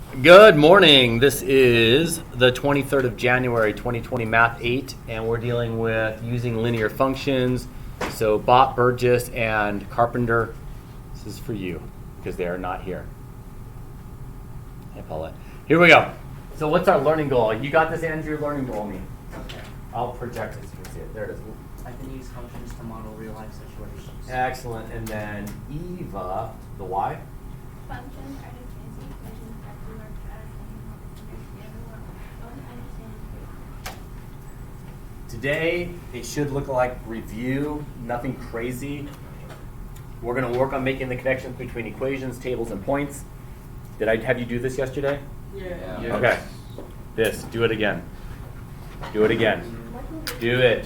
Good morning. This is the 23rd of January, 2020, Math 8, and we're dealing with using linear functions. So Bott, Burgess, and Carpenter, this is for you because they are not here. Hey, Paulette. Here we go. So what's our learning goal? You got this, Andrew, learning goal me. Okay. I'll project it so you can see it. There it is. I can use functions to model real-life situations. Excellent. And then Eva, the Y. Functions are the fancy equations that do our task and understand the world. Don't understand it. Today, it should look like review, nothing crazy. We're going to work on making the connections between equations, tables, and points. Did I have you do this yesterday? Yeah. Yes. Okay. This, do it again. Do it again. Do it.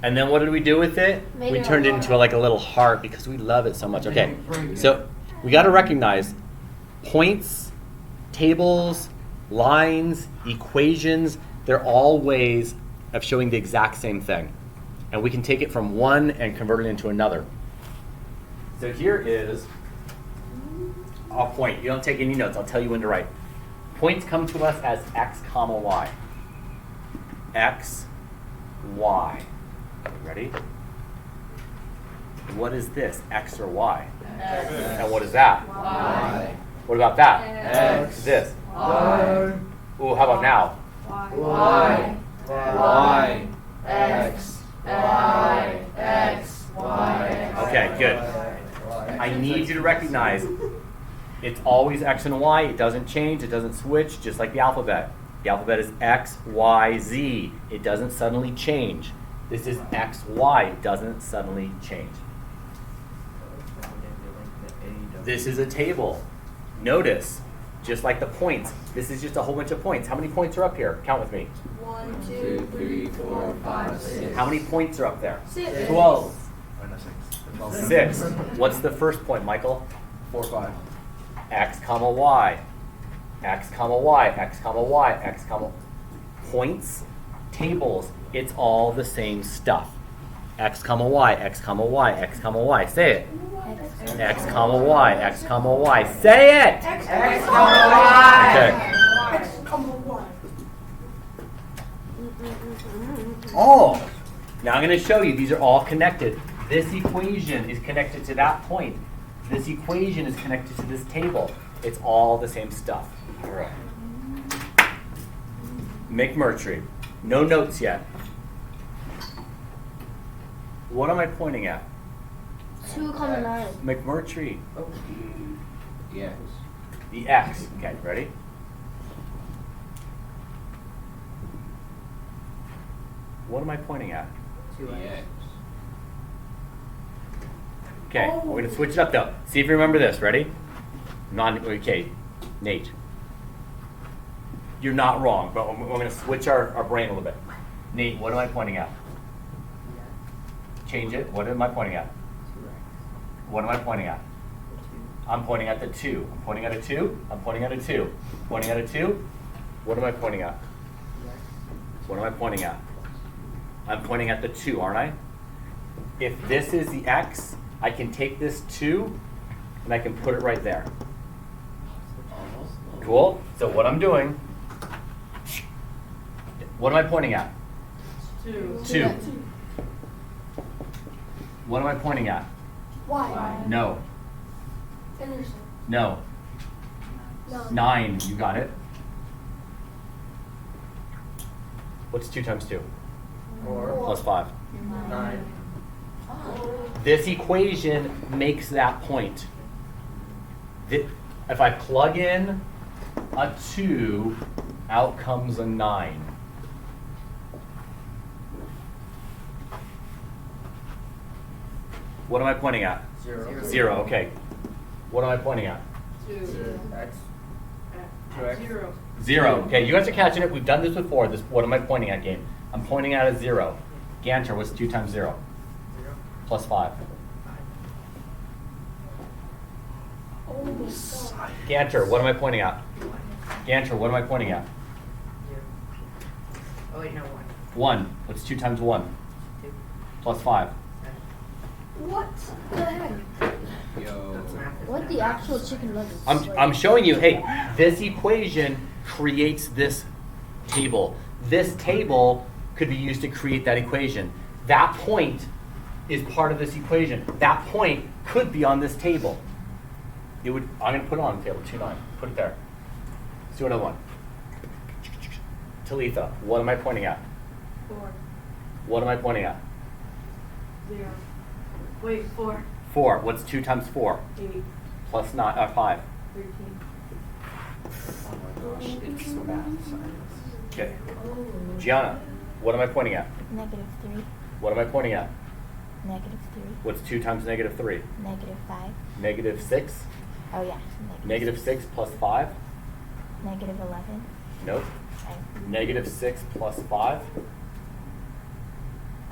And then what did we do with it? Made We it turned a it into heart. like a little heart because we love it so much. Okay. So we got to recognize points, tables, lines, equations, they're all ways of showing the exact same thing. And we can take it from one and convert it into another. So here is a point. You don't take any notes. I'll tell you when to write. Points come to us as x comma y. X, y. Ready? What is this? X or y? X. And what is that? Y. What about that? X. This. Y. Ooh, how about now? Y. Y. X. Y. X. Y. Okay, good. I need you to recognize it's always x and y. It doesn't change. It doesn't switch, just like the alphabet. The alphabet is X, Y, Z. It doesn't suddenly change. This is X, Y. It doesn't suddenly change. This is a table. Notice, just like the points, this is just a whole bunch of points. How many points are up here? Count with me. 1, 2, 3, 4, 5, 6. How many points are up there? 6. 12. 6. What's the first point, Michael? 4, 5. X comma Y. X comma Y. X comma Y. X comma. Points, tables, it's all the same stuff. X comma Y. X comma Y. X comma Y. Say it. X comma Y. X comma Y. Say it. X comma Y. Okay. X comma Y. Oh, now I'm going to show you. These are all connected. This equation is connected to that point. This equation is connected to this table. It's all the same stuff. All right. McMurtry. No notes yet. What am I pointing at? 2, 9. McMurtry. Yes. The X. Okay, ready? What am I pointing at? 2x. Yes. Okay, we're going to switch it up though. See if you remember this. Ready? Okay, Nate. You're not wrong, but we're going to switch our brain a little bit. Nate, what am I pointing at? Change it. What am I pointing at? 2x. What am I pointing at? 2. I'm pointing at the 2. I'm pointing at a 2. I'm pointing at a 2. Pointing at a 2. What am I pointing at? What am I pointing at? I'm pointing at the 2, aren't I? If this is the X, I can take this 2 and I can put it right there. Cool? So what I'm doing, what am I pointing at? 2. 2. What am I pointing at? Y. No. Anderson. No. 9. You got it. What's 2 times 2? 4. Plus 5. 9. This equation makes that point. If I plug in a 2, out comes a 9. What am I pointing at? 0. 0, okay. What am I pointing at? 2. X. 2x. 0. Okay, you guys are catching it. We've done this before. This, what am I pointing at, game? I'm pointing at a 0. Ganter, what's 2 times 0? 0. Plus 5. Oh my God. Ganter, what am I pointing at? Ganter, what am I pointing at? 0. Oh wait, no, 1. 1. What's 2 times 1? 2. Plus 5. 7. What the heck? That's math. What the actual chicken nuggets? I'm showing you, hey, this equation creates this table. This table could be used to create that equation. That point is part of this equation. That point could be on this table. I'm going to put it on the table, 2-9. Put it there. Let's do another one. Talitha, what am I pointing at? 4. What am I pointing at? 0. Wait, 4. 4. What's 2 times 4? 8. Plus 5. 13. Oh my gosh, it's math science. Okay. Gianna, what am I pointing at? -3. What am I pointing at? -3. What's 2 times -3? -5. -6? Oh yeah. -6 plus 5? -11. Nope. Okay. -6 plus 5?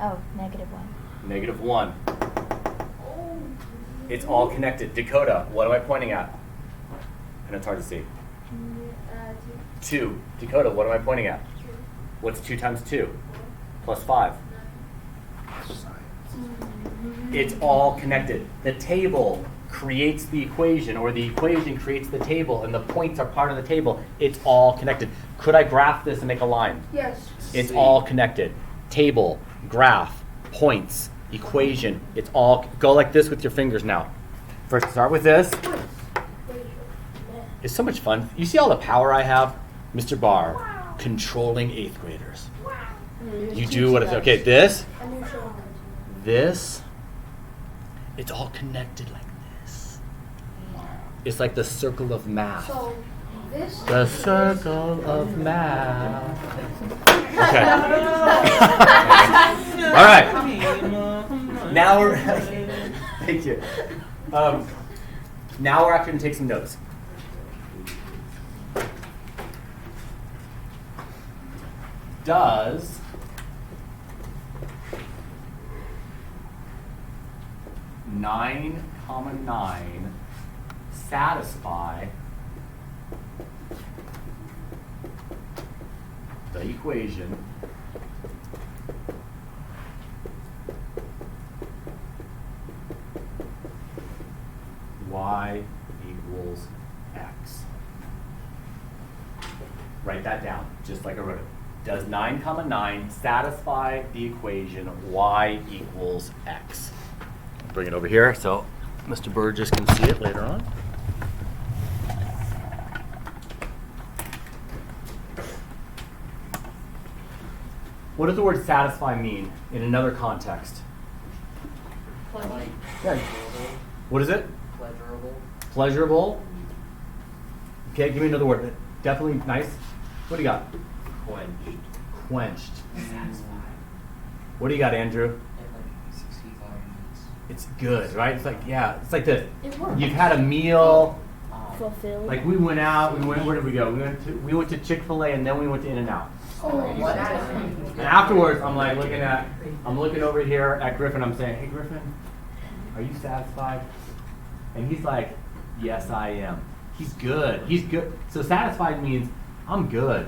Oh, -1. -1. It's all connected. Dakota, what am I pointing at? And it's hard to see. 2. Dakota, what am I pointing at? What's 2 times 2? Plus 5? It's all connected. The table creates the equation, or the equation creates the table, and the points are part of the table. It's all connected. Could I graph this and make a line? Yes. It's all connected. Table, graph, points, equation. It's all, go like this with your fingers now. First, start with this. It's so much fun. You see all the power I have? Mr. Barre, controlling 8th graders. You do what it's, okay, this, it's all connected like this. It's like the circle of math. So this. The circle of math. Okay. All right. Now we're, thank you. Now we're actually going to take some notes. Does (9, 9) satisfy the equation y equals x? Write that down, just like I wrote it. Does 9, 9 satisfy the equation y equals x? Bring it over here so Mr. Burgess can see it later on. What does the word satisfy mean in another context? Yeah. What is it? Pleasurable. Pleasurable. Okay, give me another word. Definitely nice. What do you got? Quenched. Quenched. What do you got, Andrew? It's good, right? It's like, yeah, it's like this. It works. You've had a meal. Fulfilled. Like we went out. Where did we go? We went to Chick-fil-A and then we went to In-N-Out. And afterwards, I'm looking over here at Griffin. I'm saying, hey, Griffin, are you satisfied? And he's like, yes, I am. He's good. He's good. So satisfied means I'm good.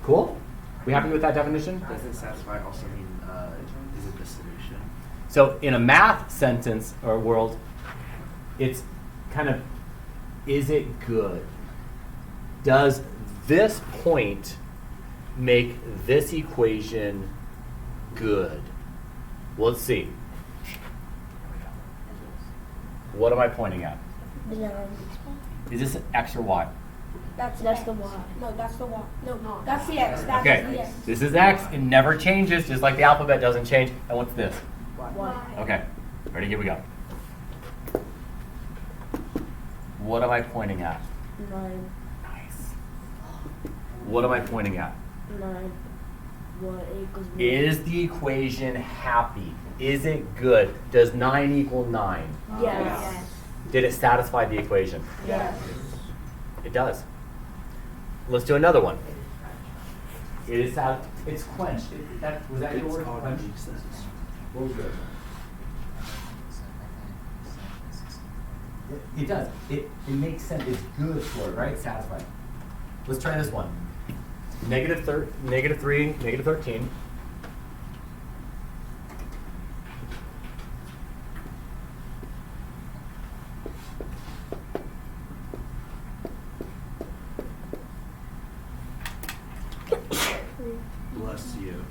Cool? We happy with that definition? Doesn't satisfy also mean is it the solution? So in a math sentence or world, it's kind of, is it good? Does this point make this equation good? Well, let's see. What am I pointing at? Is this an X or Y? That's the Y. No, that's the Y. No, that's the X. That's the Okay, X. this is X. It never changes, just like the alphabet doesn't change. And what's this? Y. Okay, ready? Here we go. What am I pointing at? 9. Nice. What am I pointing at? 9. Y equals 1. Is the equation happy? Is it good? Does 9 equal 9? Yes. Did it satisfy the equation? Yes. It does. Let's do another one. It is it's quenched. Was that your word? Quenched? What was yours? It does. It makes sense. It's good for it, right? Satisfied. Let's try this one. -3, -13. Bless you.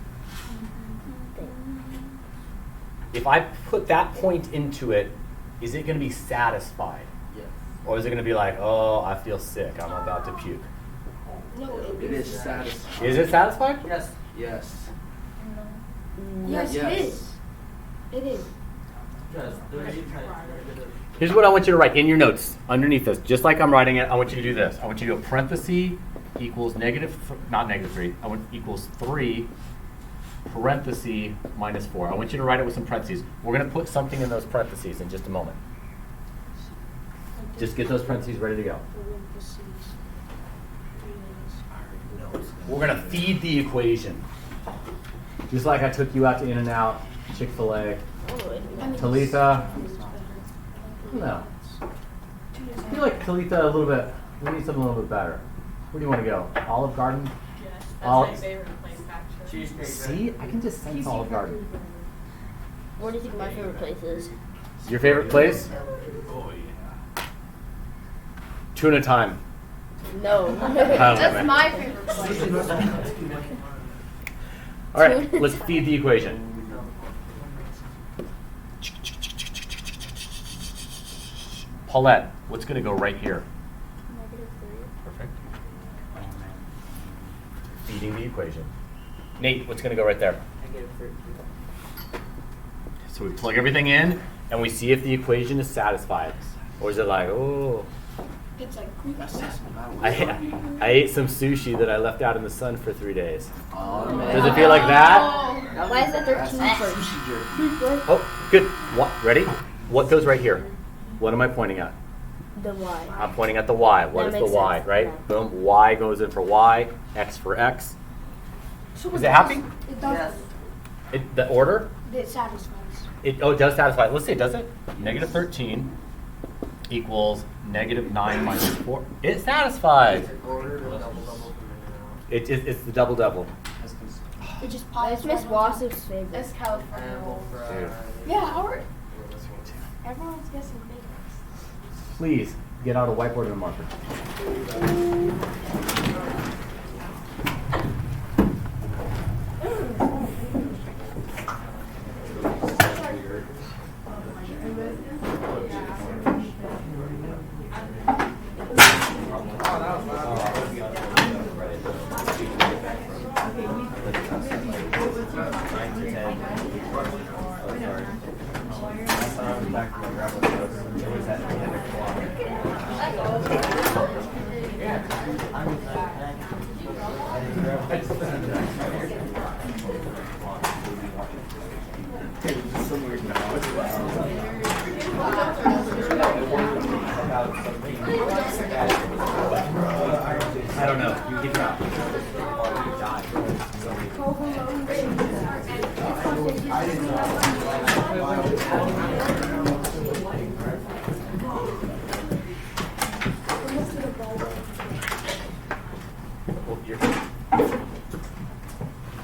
If I put that point into it, is it going to be satisfied? Yes. Or is it going to be like, oh, I feel sick, I'm about to puke? No, It is satisfying. Is it satisfied? Yes. Yes. Yes, Yes. it is. It is. Here's what I want you to write in your notes underneath this. Just like I'm writing it, I want you to do this. I want you to do a parenthesis equals not negative 3. I want equals 3 parenthesis minus 4. I want you to write it with some parentheses. We're going to put something in those parentheses in just a moment. Just get those parentheses ready to go. We're going to feed the equation. Just like I took you out to In-N-Out, Chick-fil-A. Talitha. No. I feel like Talitha a little bit. We need something a little bit better. Where do you want to go? Olive Garden? Yes, that's Olive- my favorite place, actually. See, I can just sense Olive Garden. What do you think my favorite place is? Your favorite place? Oh yeah. Tuna time. No. That's my favorite place. All right, let's feed the equation. Paulette, what's going to go right here? Perfect. Feeding the equation. Nate, what's going to go right there? So we plug everything in, and we see if the equation is satisfied. Or is it like, oh, It's like I ate some sushi that I left out in the sun for 3 days. Oh man. Does it feel like that? Why is it 13 first? Sushi jerky. Oh, good. What? Ready? What goes right here? What am I pointing at? The Y. I'm pointing at the Y. What That is the makes Y, sense. right? Yeah. Boom. Y goes in for Y, X for X. Is it happy? It does. The order? It satisfies. It does satisfy. Let's see, does it? Negative 13 equals negative 9 minus 4. It satisfies. It's the double-double. It just That's pops. Miss Wassif's favorite. That's California roll. Yeah, Howard. Everyone's guessing favorites. Please get out a whiteboard and a marker. I don't know. You keep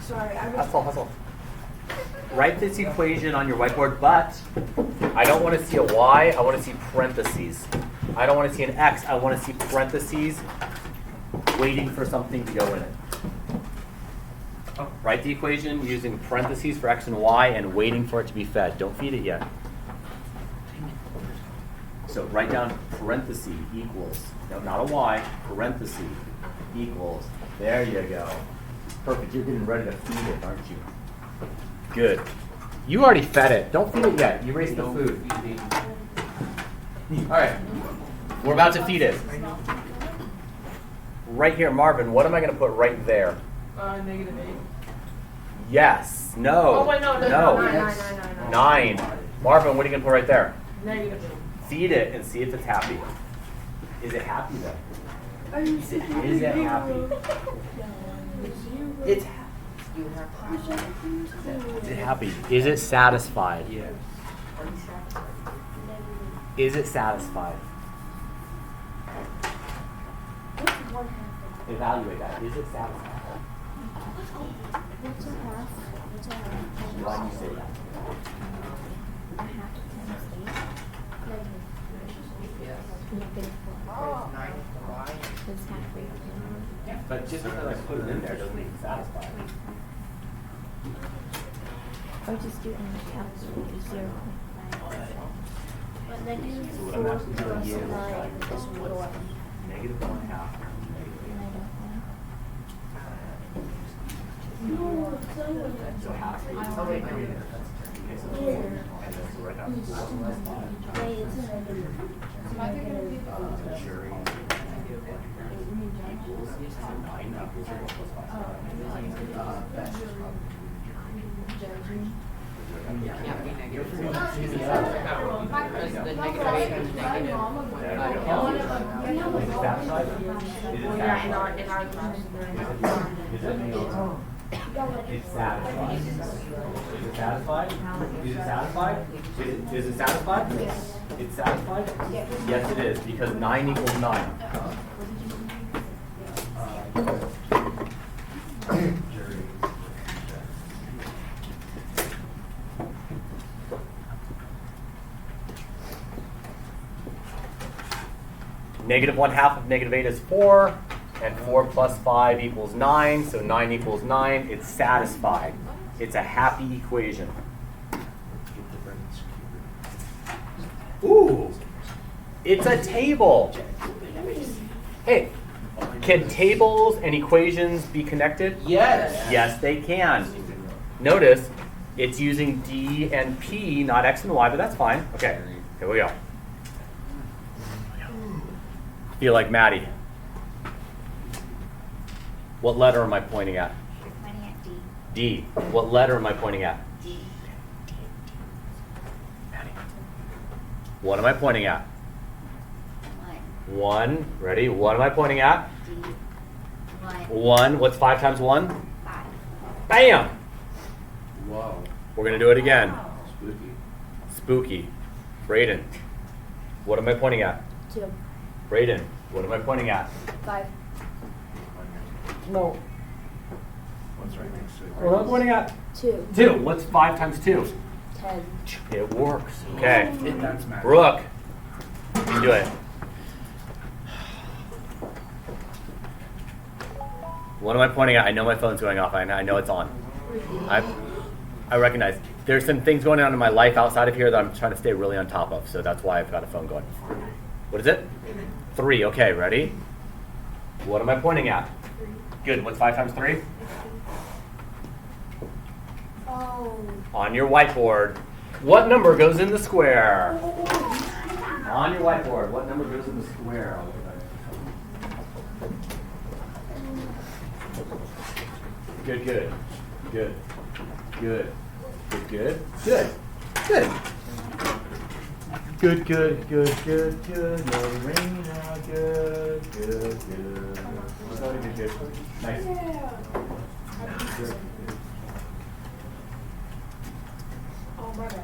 Sorry, Hustle. Write this equation on your whiteboard, but I don't want to see a Y, I want to see parentheses. I don't want to see an X, I want to see parentheses waiting for something to go in it. Write the equation using parentheses for X and Y and waiting for it to be fed. Don't feed it yet. So write down parenthesis equals, no, not a Y, parenthesis equals, there you go. Perfect, you're getting ready to feed it, aren't you? Good. You already fed it. Don't feed it yet. You raised the food. All right. We're about to feed it. Right here, Marvin, what am I going to put right there? -8. Yes. No. Oh, wait, no. 9. Marvin, what are you going to put right there? -8. Feed it and see if it's happy. Is it happy though? Are you serious? Is it happy? It's happy. Is it happy? Is it satisfied? Yeah. Is it satisfied? Evaluate that. Is it satisfied? What's a half? What's a half? Why do you say that? A half times 8. Negative. Negative 4. It's half 8. But just because I put it in there doesn't mean it's satisfied. Or just do it in the calculator, 0.5. But negative So what 4 I'm asking you plus is 9 is what's what? negative 1/2 And I don't know. So half is and then so right now it's jury equals 9 equals 4 plus 5. Can't be negative. Because the negative 8 is negative. Is it satisfied? Is it satisfied? In our class. Is it? It's satisfied. Is it satisfied? Is it satisfied? Is it satisfied? Yes. It's satisfied? Yes, it is, because 9 equals 9. Negative 1/2 of negative 8 is 4, and 4 plus 5 equals 9, so 9 equals 9. It's satisfied. It's a happy equation. Ooh, it's a table. Hey, can tables and equations be connected? Yes. Yes, they can. Notice, it's using D and P, not X and Y, but that's fine. Okay, here we go. Feel like Maddie. What letter am I pointing at? Pointing at D. D. What letter am I pointing at? D. Maddie. What am I pointing at? 1. 1. Ready? What am I pointing at? D. 1. 1. What's 5 times 1? 5. Bam! Whoa. We're going to do it again. Spooky. Spooky. Brayden. What am I pointing at? 2. Brayden. What am I pointing at? 5. No. What's right next to it? What am I pointing at? 2. 2. What's 5 times 2? 10. It works. Okay. That's magic. Brooke. You can do it. What am I pointing at? I know my phone's going off. I know it's on. I recognize. There's some things going on in my life outside of here that I'm trying to stay really on top of, so that's why I've got a phone going. What is it? 3. Okay, ready? What am I pointing at? Good. What's 5 times 3? Oh. On your whiteboard. What number goes in the square? On your whiteboard. What number goes in the square? Good, good. Good. Good. Good, good. Good. Good. Good, good, good, good, good. No rain now. Good, good, good. Good, good, good. Nice. Good. Oh, my bad.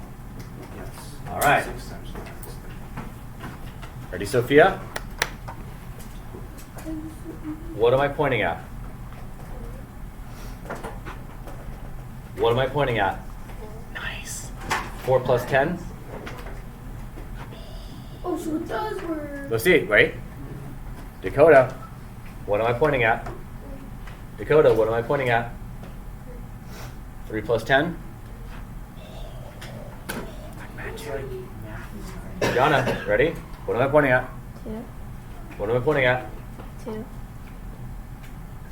Yes. All right. 6 times 9 is 30. Ready, Sophia? What am I pointing at? What am I pointing at? Nice. 4 plus 10? Oh, so it does work. Let's see, right? Dakota, what am I pointing at? Dakota, what am I pointing at? 3 plus 10? Jana, ready? What am I pointing at? 2. What am I pointing at? 2.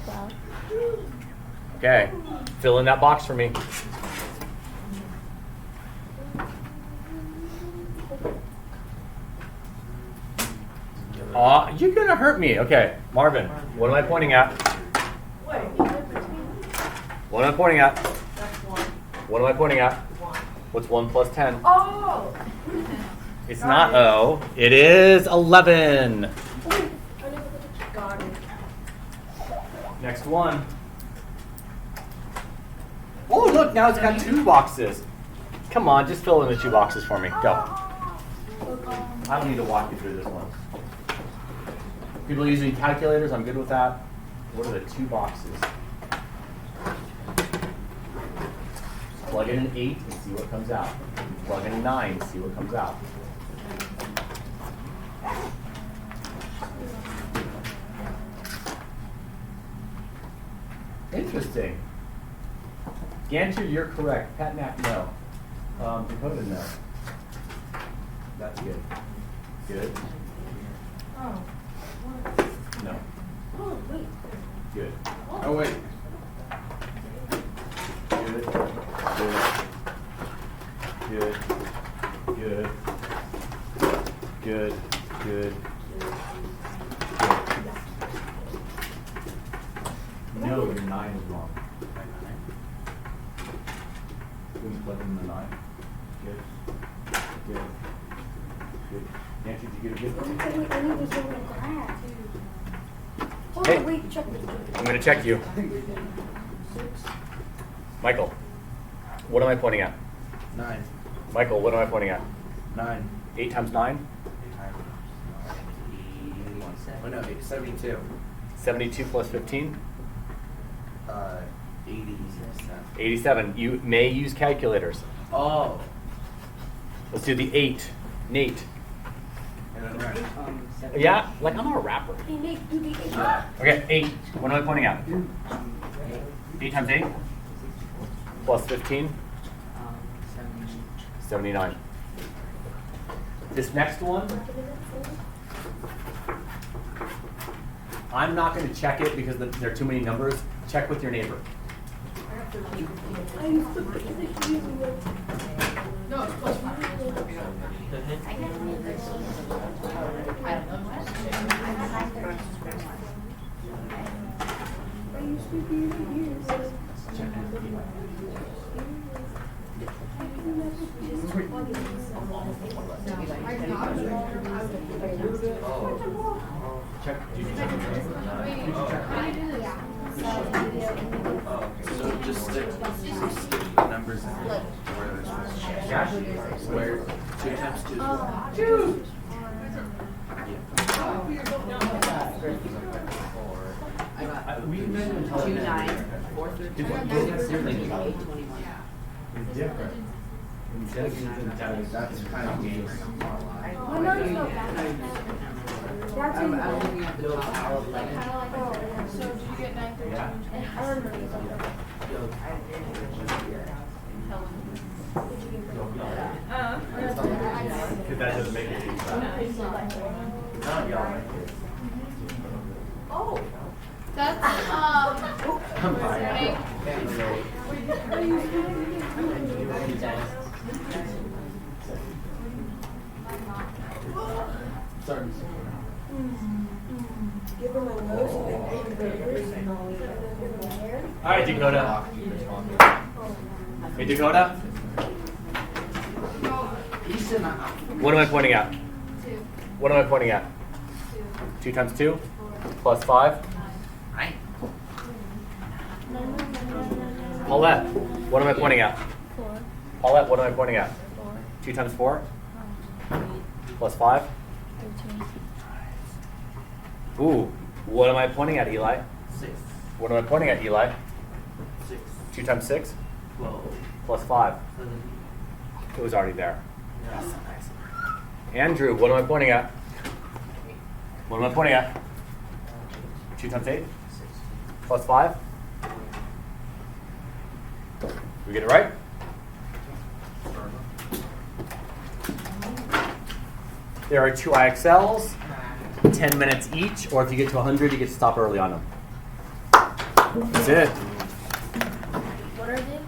12. Okay, fill in that box for me. Aw, you're gonna hurt me. Okay, Marvin, what am I pointing at? What am I pointing at? That's 1. What am I pointing at? 1. What's 1 plus 10? Oh. It's not O. It is 11. Got it. Next one. Oh, look, now it's got 2 boxes. Come on, just fill in the 2 boxes for me. Go. I don't need to walk you through this one. People using calculators, I'm good with that. What are the 2 boxes? Plug in an 8 and see what comes out. Plug in a 9, see what comes out. Interesting. Gancher, you're correct. Patnack, no. Dakota, no. That's good. Good. Oh. No. Oh, wait. Good. Oh, wait. Good. Good. Good. Good. Good. Good. No, your 9 is wrong. We can plug in the 9. Good. Good. Good. Nancy, did you get a good one? I need this one to grab. Hold Hey. on, wait, check this. I'm going to check you. Michael, what am I pointing at? 9. Michael, what am I pointing at? 9. 8 times 9? Oh, no, 72. 72 plus 15? 87. 87. You may use calculators. Oh. Let's do the 8. Nate. Right. Yeah, like I'm a rapper. Hey, Nate, do the 8. Okay, 8. What am I pointing at? 8 times 8? Plus 15? 79. This next one, I'm not going to check it because there are too many numbers. Check with your neighbor. I used to put this using it. No, it's plus 5. I used to be using it. Check. So just stick the numbers in where they're supposed to change. Yeah. Where 2 times 2 is 1. Dude! We mentioned 2, 9, 4, 13, 17, 8, 21. It's different. That's kind of game. My mind's not bad. That's I'm in looking at the top of Like, kind of like, Oh, so did you get 9, 13? Yeah. I remember something. Because that doesn't make it easy. Not y'all. Oh. That's, Come by. Sorry. Give her my nose and give her my hair. All right, Dakota. Hey, Dakota. What am I pointing at? 2. What am I pointing at? 2 times 2 plus 5. Paulette, what am I pointing at? 4. Paulette, what am I pointing at? 4. 2 times 4 plus 5. 13. Ooh, what am I pointing at, Eli? 6. What am I pointing at, Eli? 6. 2 times 6 12. plus 5. It was already there. Yes. Andrew, what am I pointing at? What am I pointing at? 2 times 8 plus 5. We get it right? There are 2 IXLs, 10 minutes each, or if you get to 100, you get to stop early on them. That's it. What are they?